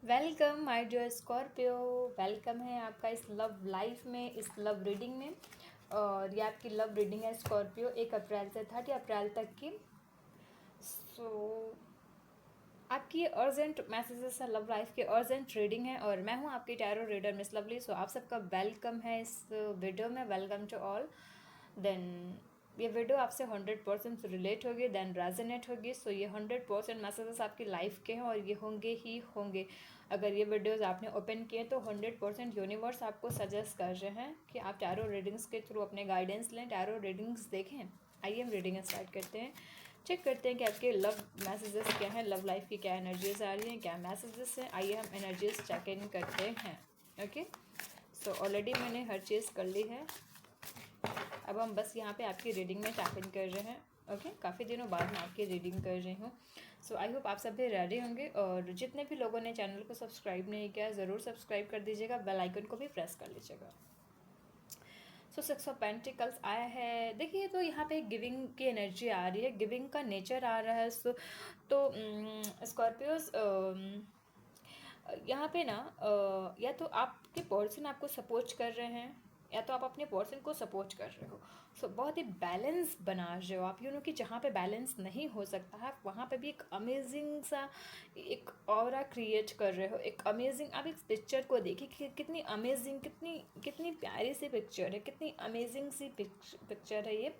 Welcome my dear Scorpio. Welcome है आपका इस लव लाइफ में, इस लव रीडिंग में। और ये आपकी लव रीडिंग है स्कॉर्पियो 1 अप्रैल से 30 अप्रैल तक की। सो आपकी ये अर्जेंट मैसेजेस है, लव लाइफ की अर्जेंट रीडिंग है और मैं हूँ आपकी tarot reader miss Lovely. So आप सबका वेलकम है इस वीडियो में। Welcome to all. देन ये वीडियो आपसे 100% रिलेट होगी, देन रेजोनेट होगी। सो ये 100% मैसेजेस आपकी लाइफ के हैं और ये होंगे ही होंगे। अगर ये वीडियोस आपने ओपन किए तो 100% यूनिवर्स आपको सजेस्ट कर रहे हैं कि आप टैरो रीडिंग्स के थ्रू अपने गाइडेंस लें, टैरो रीडिंग्स देखें। आइए हम रीडिंग स्टार्ट करते हैं। चेक करते हैं कि आपके लव मैसेजेस क्या हैं, लव लाइफ की क्या एनर्जीज आ रही हैं, क्या मैसेजेस हैं। आइए हम एनर्जीज चेक इन करते हैं। ओके, सो ऑलरेडी मैंने हर चीज़ कर ली है। अब हम बस यहाँ पे आपकी रीडिंग में टैप इन कर रहे हैं। ओके, काफ़ी दिनों बाद मैं आपकी रीडिंग कर रही हूँ। सो आई होप आप सब भी रेडी होंगे और जितने भी लोगों ने चैनल को सब्सक्राइब नहीं किया ज़रूर सब्सक्राइब कर दीजिएगा, बेल आइकन को भी प्रेस कर लीजिएगा। सो 6 ऑफ पेंटिकल्स आया है। देखिए तो यहाँ पे गिविंग की एनर्जी आ रही है, गिविंग का नेचर आ रहा है। सो तो स्कॉर्पियोज यहाँ पे ना या तो आपके पर्सन आपको सपोर्ट कर रहे हैं या तो आप अपने पर्सन को सपोर्ट कर रहे हो। सो बहुत ही बैलेंस बना रहे हो आप। यू नो कि जहाँ पे बैलेंस नहीं हो सकता है वहाँ पे भी एक अमेजिंग सा एक ऑरा क्रिएट कर रहे हो। एक अमेजिंग, आप इस पिक्चर को देखिए कि कितनी अमेजिंग, कितनी कितनी प्यारी सी पिक्चर है, कितनी अमेजिंग सी पिक्चर है ये।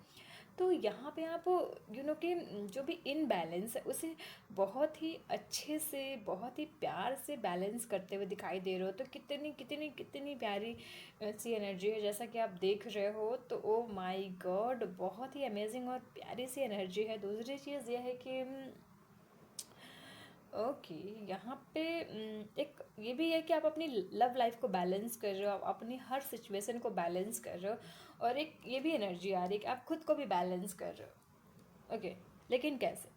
तो यहाँ पे आप यू नो कि जो भी इनबैलेंस है उसे बहुत ही अच्छे से, बहुत ही प्यार से बैलेंस करते हुए दिखाई दे रहे हो। तो कितनी कितनी कितनी प्यारी सी एनर्जी है जैसा कि आप देख रहे हो। तो ओ माय गॉड, बहुत ही अमेजिंग और प्यारी सी एनर्जी है। दूसरी चीज़ यह है कि ओके यहाँ पे एक ये भी है कि आप अपनी लव लाइफ को बैलेंस कर रहे हो, आप अपनी हर सिचुएशन को बैलेंस कर रहे हो। और एक ये भी एनर्जी आ रही है कि आप खुद को भी बैलेंस कर रहे हो। ओके, लेकिन कैसे?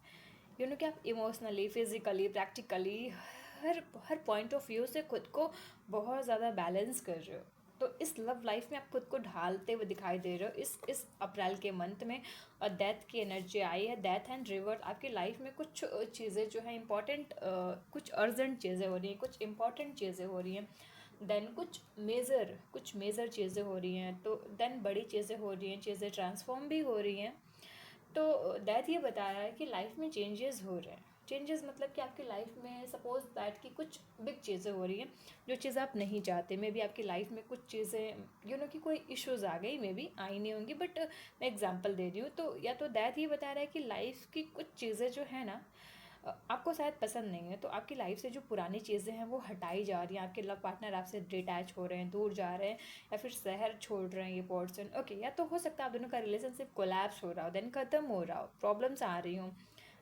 यू नो कि आप emotionally, physically, practically her her point of view से खुद को बहुत ज़्यादा बैलेंस कर रहे हो। तो इस लव लाइफ में आप खुद को ढालते हुए दिखाई दे रहे हो इस अप्रैल के मंथ में। और डेथ की एनर्जी आई है, डेथ एंड रिवर्स। आपकी लाइफ में कुछ चीज़ें जो है इम्पॉर्टेंट, कुछ अर्जेंट चीज़ें हो रही हैं, कुछ इम्पॉर्टेंट चीज़ें हो रही हैं। देन कुछ मेजर चीज़ें हो रही हैं। तो देन बड़ी चीज़ें हो रही हैं, चीज़ें ट्रांसफॉर्म भी हो रही हैं। तो दैट ये बता रहा है कि लाइफ में चेंजेस हो रहे हैं। चेंजेस मतलब कि आपकी लाइफ में सपोज दैट कि कुछ बिग चीज़ें हो रही हैं जो चीज़ आप नहीं चाहते। मे बी आपकी लाइफ में कुछ चीज़ें यू नो कि कोई इश्यूज आ गई, मे बी आई नहीं होंगी, बट मैं एग्जांपल दे रही हूँ। तो या तो दैट ये बता रहा है कि लाइफ की कुछ चीज़ें जो है ना आपको शायद पसंद नहीं है। तो आपकी लाइफ से जो पुरानी चीज़ें हैं वो हटाई जा रही हैं। आपके लव पार्टनर आपसे डिटैच हो रहे हैं, दूर जा रहे हैं या फिर शहर छोड़ रहे हैं ये पर्सन। ओके, या तो हो सकता है आप दोनों का रिलेशनशिप कोलैप्स हो रहा हो, देन ख़त्म हो रहा हो, प्रॉब्लम्स आ रही हों।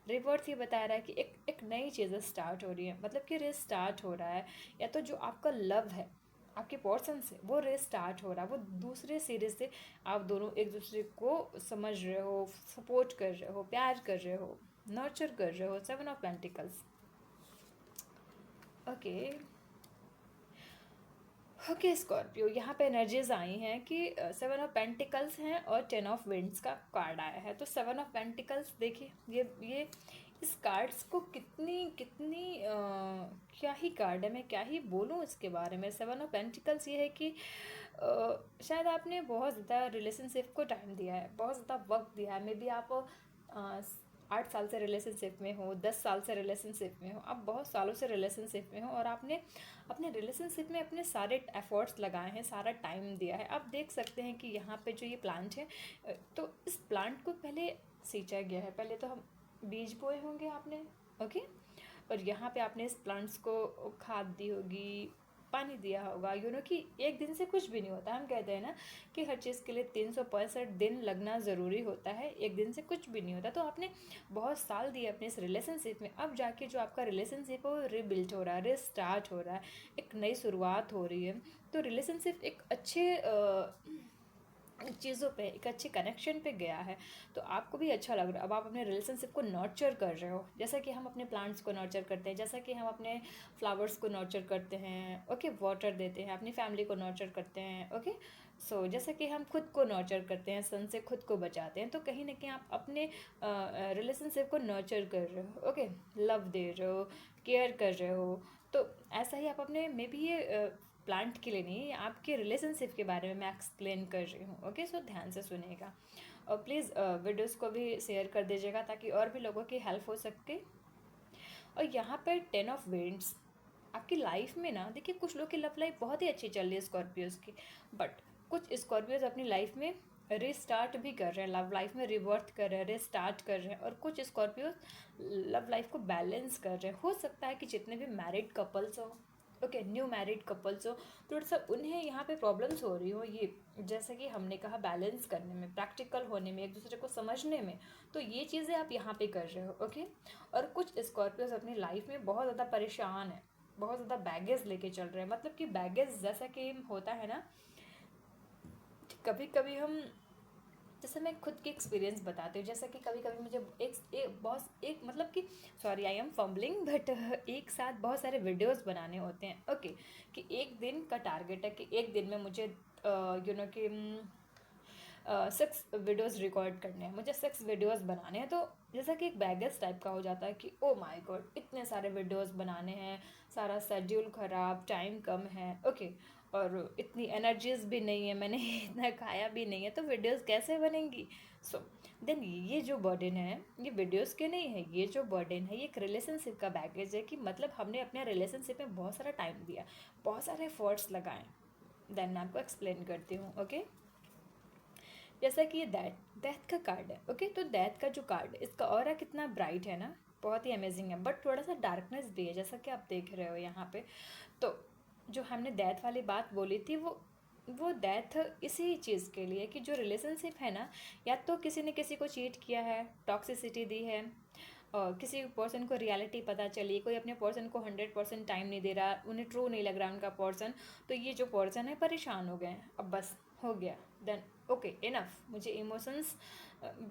रिवर्स ये बता रहा है कि एक नई चीज़ें स्टार्ट हो रही है, मतलब कि रिस्टार्ट हो रहा है। या तो जो आपका लव है आपके पर्सन से वो रिस्टार्ट हो रहा है, वो दूसरे सिरे से आप दोनों एक दूसरे को समझ रहे हो, सपोर्ट कर रहे हो, प्यार कर रहे हो, नर्चर कर रहे हो। 7 of pentacles. Okay okay Scorpio, यहाँ पे एनर्जीज आई हैं कि 7 ऑफ पेंटिकल्स हैं और 10 ऑफ विंड्स का कार्ड आया है। तो 7 ऑफ पेंटिकल्स देखिए, ये इस कार्ड्स को कितनी कितनी क्या ही कार्ड है, मैं क्या ही बोलूँ इसके बारे में। 7 ऑफ पेंटिकल्स ये है कि शायद आपने बहुत ज़्यादा रिलेशनशिप को टाइम दिया है, बहुत ज़्यादा वक्त दिया है। मे बी आप 8 साल से रिलेशनशिप में हो, 10 साल से रिलेशनशिप में हो, आप बहुत सालों से रिलेशनशिप में हो और आपने अपने रिलेशनशिप में अपने सारे एफर्ट्स लगाए हैं, सारा टाइम दिया है। आप देख सकते हैं कि यहाँ पे जो ये प्लांट है, तो इस प्लांट को पहले सींचा गया है। पहले तो हम बीज बोए होंगे आपने, ओके, और यहाँ पे आपने इस प्लांट्स को खाद दी होगी, पानी दिया होगा। यू नो कि एक दिन से कुछ भी नहीं होता। हम कहते हैं ना कि हर चीज़ के लिए 365 दिन लगना ज़रूरी होता है, एक दिन से कुछ भी नहीं होता। तो आपने बहुत साल दिए अपने इस रिलेशनशिप में, अब जाके जो आपका रिलेशनशिप है वो रिबिल्ट हो रहा है, रिस्टार्ट हो रहा है, एक नई शुरुआत हो रही है। तो रिलेशनशिप एक अच्छे चीज़ों पे, एक अच्छे कनेक्शन पे गया है। तो आपको भी अच्छा लग रहा है। अब आप अपने रिलेशनशिप को नर्चर कर रहे हो, जैसा कि हम अपने प्लांट्स को नर्चर करते हैं, जैसा कि हम अपने फ्लावर्स को नर्चर करते हैं। ओके, वाटर देते हैं, अपनी फैमिली को नर्चर करते हैं। ओके, सो जैसा कि हम खुद को नर्चर करते हैं, सन से खुद को बचाते हैं, तो कहीं ना कहीं आप अपने रिलेशनशिप को नर्चर कर रहे हो। ओके, लव दे रहे हो, केयर कर रहे हो। तो ऐसा ही आप अपने मे बी ये प्लांट के लिए नहीं, आपके रिलेशनशिप के बारे में मैं एक्सप्लेन कर रही हूँ। ओके, सो ध्यान से सुनिएगा और प्लीज़ वीडियोस को भी शेयर कर दीजिएगा ताकि और भी लोगों की हेल्प हो सके। और यहाँ पर 10 ऑफ वेंट्स आपकी लाइफ में ना, देखिए कुछ लोग की लव लाइफ बहुत ही अच्छी चल रही है स्कॉर्पियोज की, बट कुछ स्कॉर्पियोज अपनी लाइफ में रिस्टार्ट भी कर रहे हैं, लव लाइफ में रिवर्थ कर रहे हैं, रिस्टार्ट कर रहे हैं, और कुछ स्कॉर्पियोज लव लाइफ को बैलेंस कर रहे हैं। हो सकता है कि जितने भी मैरिड कपल्स हो, ओके, न्यू मैरिड कपल्स हो, थोड़ा सा उन्हें यहाँ पे प्रॉब्लम्स हो रही हो, ये जैसे कि हमने कहा बैलेंस करने में, प्रैक्टिकल होने में, एक दूसरे को समझने में, तो ये चीज़ें आप यहाँ पे कर रहे हो। ओके, और कुछ स्कॉर्पियोज अपनी लाइफ में बहुत ज़्यादा परेशान है, बहुत ज़्यादा बैगेज लेके चल रहे हैं। मतलब कि बैगेज जैसा कि होता है ना, कभी कभी हम, जैसे मैं खुद की एक्सपीरियंस बताती हूँ, जैसे कि कभी कभी मुझे एक मतलब कि, sorry I am fumbling, but एक साथ बहुत सारे वीडियोस बनाने होते हैं। ओके, कि एक दिन का टारगेट है कि एक दिन में मुझे कि 6 वीडियोस रिकॉर्ड करने हैं, मुझे 6 वीडियोस बनाने हैं। तो जैसा कि एक बैगेज टाइप का हो जाता है कि ओ माय गॉड, इतने सारे वीडियोस बनाने हैं, सारा शेड्यूल ख़राब, टाइम कम है। ओके, और इतनी एनर्जीज भी नहीं है, मैंने इतना खाया भी नहीं है, तो वीडियोस कैसे बनेंगी? सो देन ये जो बर्डन है, ये वीडियोस के नहीं है, ये जो बर्डन है ये एक रिलेशनशिप का बैगेज है, कि मतलब हमने अपने रिलेशनशिप में बहुत सारा टाइम दिया, बहुत सारे एफर्ट्स लगाए। देन मैं आपको एक्सप्लेन करती हूँ। ओके, जैसा कि ये डेथ का कार्ड है। ओके, तो डेथ का जो कार्ड है, इसका ऑरा कितना ब्राइट है ना, बहुत ही अमेजिंग है, बट थोड़ा सा डार्कनेस भी है, जैसा कि आप देख रहे हो यहाँ पे। तो जो हमने डेथ वाली बात बोली थी, वो डेथ इसी चीज़ के लिए, कि जो रिलेशनशिप है ना, या तो किसी ने किसी को चीट किया है, टॉक्सिसिटी दी है, और किसी पर्सन को रियलिटी पता चली, कोई अपने पर्सन को 100% टाइम नहीं दे रहा, उन्हें ट्रू नहीं लग रहा उनका पर्सन, तो ये जो पर्सन है परेशान हो गए हैं, अब बस हो गया, देन ओके इनफ, मुझे इमोशंस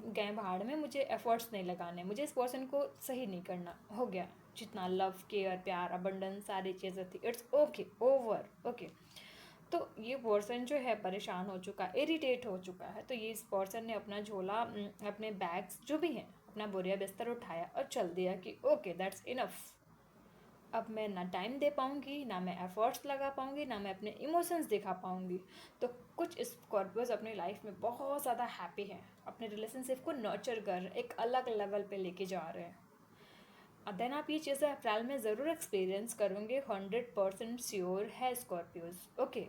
गए भाड़ में, मुझे एफर्ट्स नहीं लगाने, मुझे इस पर्सन को सही नहीं करना, हो गया, जितना लव, केयर, प्यार, अबंडेंस, सारी चीज़ें थी, इट्स ओके, ओवर। ओके, तो ये पर्सन जो है परेशान हो चुका है, इरिटेट हो चुका है, तो ये इस पर्सन ने अपना झोला, अपने बैग्स जो भी हैं, अपना बोरिया बिस्तर उठाया और चल दिया कि ओके दैट्स इनफ, अब मैं ना टाइम दे पाऊँगी, ना मैं एफर्ट्स लगा पाऊँगी, ना मैं अपने इमोशंस दिखा पाऊँगी। तो कुछ स्कॉर्पियोज अपनी लाइफ में बहुत ज़्यादा हैप्पी हैं, अपने रिलेशनशिप को नर्चर कर एक अलग लेवल पे लेके जा रहे हैं। देन आप ये चीज़ें अप्रैल में ज़रूर एक्सपीरियंस करोगे, 100% श्योर है स्कॉर्पियोज। ओके,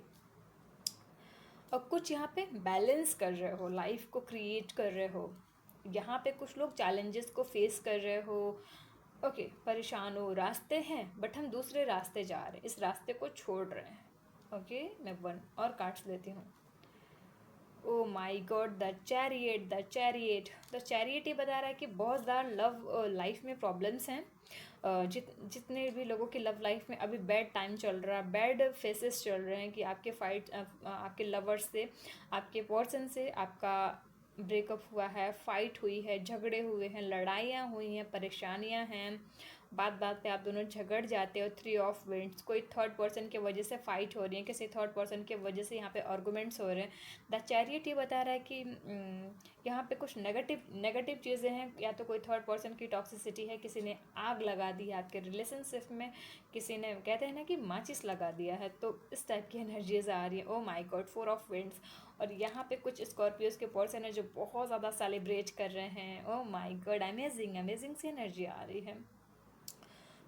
और कुछ यहाँ पे बैलेंस कर रहे हो, लाइफ को क्रिएट कर रहे हो, यहाँ पे कुछ लोग चैलेंजेस को फेस कर रहे हो। ओके, परेशान हो, रास्ते हैं बट हम दूसरे रास्ते जा रहे हैं, इस रास्ते को छोड़ रहे हैं। ओके, मैं 1 और कार्ड्स लेती हूँ। ओ माई गॉड, द चैरियट ये बता रहा है कि बहुत ज़्यादा लव लाइफ में प्रॉब्लम्स हैं। जितने भी लोगों की लव लाइफ में अभी बैड टाइम चल रहा है, बैड फेसेस चल रहे हैं, कि आपके आपके लवर्स से, आपके पर्सन से आपका ब्रेकअप हुआ है, फाइट हुई है, झगड़े हुए हैं, लड़ाइयाँ हुई हैं, परेशानियाँ हैं, बात बात पे आप दोनों झगड़ जाते हो। 3 ऑफ वेंट्स, कोई थर्ड पर्सन की वजह से फाइट हो रही है, किसी थर्ड पर्सन की वजह से यहाँ पे आर्गूमेंट्स हो रहे हैं। द चैरियट ये बता रहा है कि यहाँ पे कुछ नेगेटिव नेगेटिव चीज़ें हैं, या तो कोई थर्ड पर्सन की टॉक्सिसिटी है, किसी ने आग लगा दी है आपके रिलेशनशिप में, किसी ने, कहते हैं ना कि माचिस लगा दिया है, तो इस टाइप की एनर्जीज आ रही है। ओ माई गॉड, 4 ऑफ वेंट्स, और यहाँ पे कुछ स्कॉर्पियोज के पर्सन है जो बहुत ज़्यादा सेलिब्रेट कर रहे हैं। ओ माई गॉड, अमेजिंग अमेजिंग सी एनर्जी आ रही है।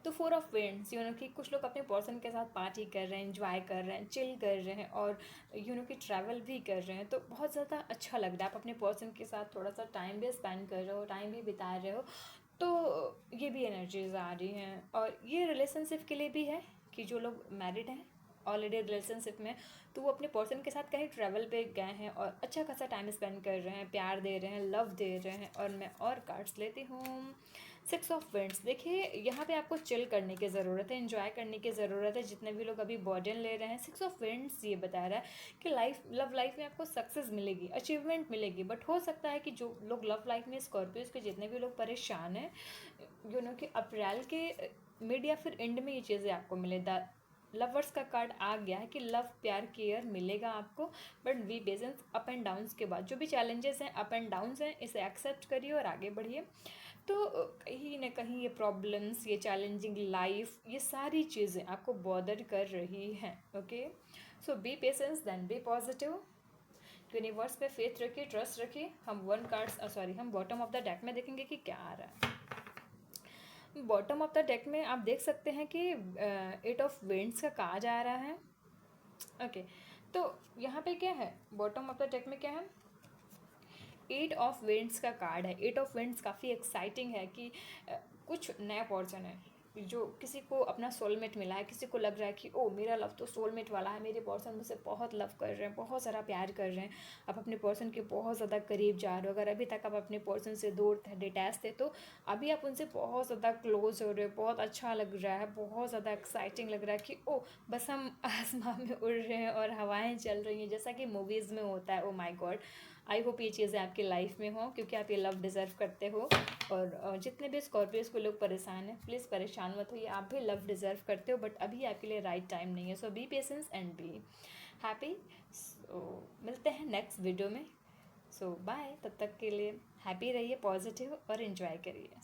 तो 4 ऑफ वेंट्स, कि कुछ लोग अपने पर्सन के साथ पार्टी कर रहे हैं, इंजॉय कर रहे हैं, चिल कर रहे हैं, और कि ट्रैवल भी कर रहे हैं, तो बहुत ज़्यादा अच्छा लग रहा है। आप अपने पर्सन के साथ थोड़ा सा टाइम भी स्पेंड कर रहे हो, टाइम भी बिता रहे हो, तो ये भी एनर्जीज आ रही हैं। और ये रिलेशनशिप के लिए भी है, कि जो लोग मैरिड हैं ऑलरेडी रिलेशनशिप में, तो वो अपने पर्सन के साथ कहीं ट्रैवल पे गए हैं और अच्छा खासा टाइम स्पेंड कर रहे हैं, प्यार दे रहे हैं, लव दे रहे हैं। और मैं और कार्ड्स लेती हूँ। 6 ऑफ वेंट्स, देखिए यहाँ पे आपको चिल करने की ज़रूरत है, एंजॉय करने की ज़रूरत है, जितने भी लोग अभी बर्डन ले रहे हैं। 6 ऑफ वेंट्स ये बता रहा है कि लव लाइफ में आपको सक्सेस मिलेगी, अचीवमेंट मिलेगी, बट हो सकता है कि जो लोग लव लाइफ में, स्कॉर्पियोज के जितने भी लोग परेशान हैं, कि अप्रैल के मिड या फिर एंड में ये चीज़ें आपको मिले। लवर्स का कार्ड आ गया है कि लव, प्यार, केयर मिलेगा आपको, but be patience, up and downs के बाद जो भी चैलेंजेस हैं, अप एंड डाउन्स हैं, इसे एक्सेप्ट करिए और आगे बढ़िए। तो कहीं ना कहीं ये प्रॉब्लम्स, ये चैलेंजिंग लाइफ, ये सारी चीज़ें आपको बॉदर कर रही हैं। Okay, so be patience then be positive, universe पे फेथ रखिए, ट्रस्ट रखिए। हम हम बॉटम ऑफ द डेक में देखेंगे कि क्या आ रहा है। बॉटम ऑफ द डेक में आप देख सकते हैं कि 8 ऑफ विंड्स का कार्ड आ रहा है। ओके, तो यहाँ पे क्या है, बॉटम ऑफ द डेक में क्या है, 8 ऑफ विंड्स का कार्ड है। 8 ऑफ विंड्स काफ़ी एक्साइटिंग है कि कुछ नया पर्सन है जो किसी को अपना सोलमेट मिला है, किसी को लग रहा है कि ओ मेरा लव तो सोलमेट वाला है, मेरे पर्सन मुझसे बहुत लव कर रहे हैं, बहुत सारा प्यार कर रहे हैं। आप अपने पर्सन के बहुत ज़्यादा करीब जा रहे हो। अगर अभी तक आप अपने पर्सन से दूर थे, डिटैच थे, तो अभी आप उनसे बहुत ज़्यादा क्लोज हो रहे हो, बहुत अच्छा लग रहा है, बहुत ज़्यादा एक्साइटिंग लग रहा है कि ओ बस हम आसमान में उड़ रहे हैं और हवाएं चल रही हैं, जैसा कि मूवीज़ में होता है। ओ माई गॉड, आई होप ये चीज़ें आपकी लाइफ में हो, क्योंकि आप ये लव डिज़र्व करते हो। और जितने भी स्कॉर्पियोज को लोग परेशान हैं, प्लीज़ परेशान मत होइए, आप भी लव डिज़र्व करते हो, बट अभी आपके लिए राइट टाइम नहीं है। So be patience and be happy. So मिलते हैं नेक्स्ट वीडियो में। सो बाय, तब तक के लिए हैप्पी रहिए, पॉजिटिव और इन्जॉय करिए।